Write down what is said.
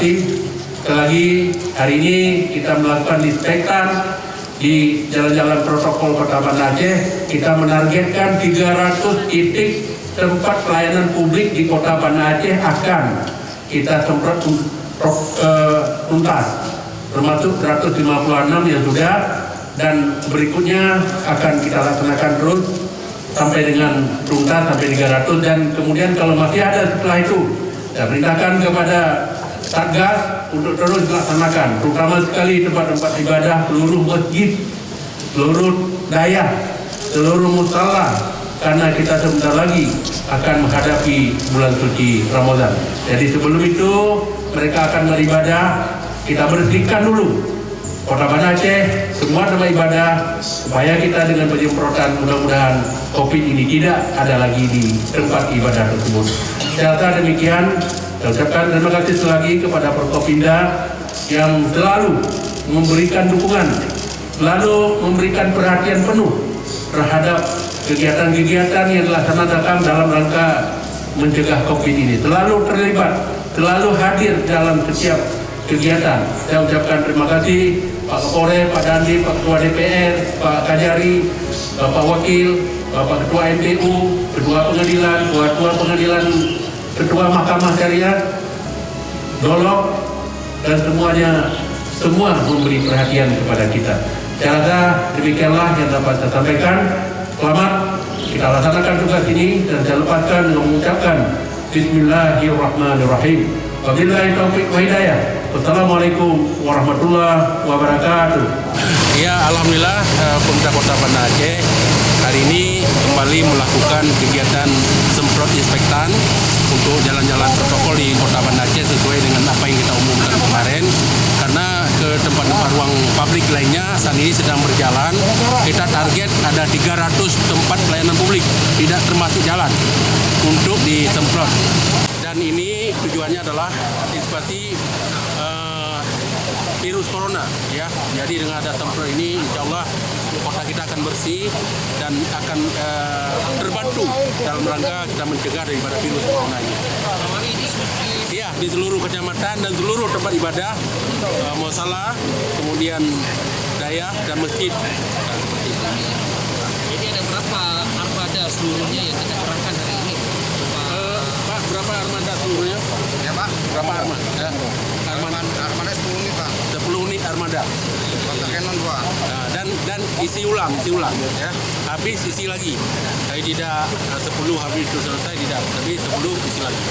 kasih. Sekali lagi hari ini kita melakukan disinfektan di jalan-jalan protokol Kota Banda Aceh. Kita menargetkan 300 titik tempat pelayanan publik di Kota Banda Aceh akan kita semprot tuntas, termasuk 156 yang sudah, dan berikutnya akan kita laksanakan terus sampai dengan tuntas sampai 300, dan kemudian kalau masih ada setelah itu saya perintahkan kepada Satgas untuk terus dilaksanakan, terutama sekali tempat-tempat ibadah, seluruh masjid, seluruh daya, seluruh musala, karena kita sebentar lagi akan menghadapi bulan suci Ramadan. Jadi sebelum itu mereka akan beribadah, kita bersihkan dulu Kota Banda Aceh, semua tempat ibadah, supaya kita dengan penyemprotan mudah-mudahan COVID ini tidak ada lagi di tempat ibadah tersebut. Saya rasa demikian. Saya ucapkan terima kasih sekali lagi kepada Forkopimda yang selalu memberikan dukungan, selalu memberikan perhatian penuh terhadap kegiatan-kegiatan yang dilaksanakan dalam rangka mencegah COVID ini. Selalu terlibat, selalu hadir dalam setiap kegiatan. Saya ucapkan terima kasih Pak Kapolres, Pak Dandim, Pak Ketua DPR, Pak Kajari, Bapak Wakil, Bapak Ketua MPU, Ketua Pengadilan, Ketua Pengadilan, Ketua Mahkamah Syariah, Dolok, dan semuanya, semua memberi perhatian kepada kita. Saya rasa demikianlah yang dapat saya sampaikan. Selamat kita laksanakan tugas ini, dan saya lepaskan dengan mengucapkan Bismillahirrahmanirrahim. Wabillahi taufiq wa hidayah. Wassalamualaikum warahmatullahi wabarakatuh. Ya, alhamdulillah Pemerintah Kota Banda Aceh hari ini kembali melakukan kegiatan semprot disinfektan untuk jalan-jalan protokol di Kota Banda Aceh sesuai dengan apa yang kita umumkan kemarin. Karena ke tempat-tempat ruang publik lainnya saat ini sedang berjalan, kita target ada 300 tempat pelayanan publik tidak termasuk jalan untuk disemprot. Dan ini tujuannya adalah antisipasi virus corona, ya. Jadi dengan ada semprot ini, insya Allah kota kita akan bersih dan akan terbantu dalam rangka kita mencegah daripada virus corona ini. Ya, di seluruh kecamatan dan seluruh tempat ibadah, musala, kemudian daya dan masjid. Jadi ada berapa armada seluruhnya yang kita kerahkan hari ini? Pak, berapa armada seluruhnya? Ya Pak, Berapa armada? Ya. armada 10 unit Pak, 10 unit armada. Water cannon 2. Nah, dan isi ulang ya. Habis isi lagi. Saya tidak 10 habis itu selesai, tidak, tapi 10 isi lagi.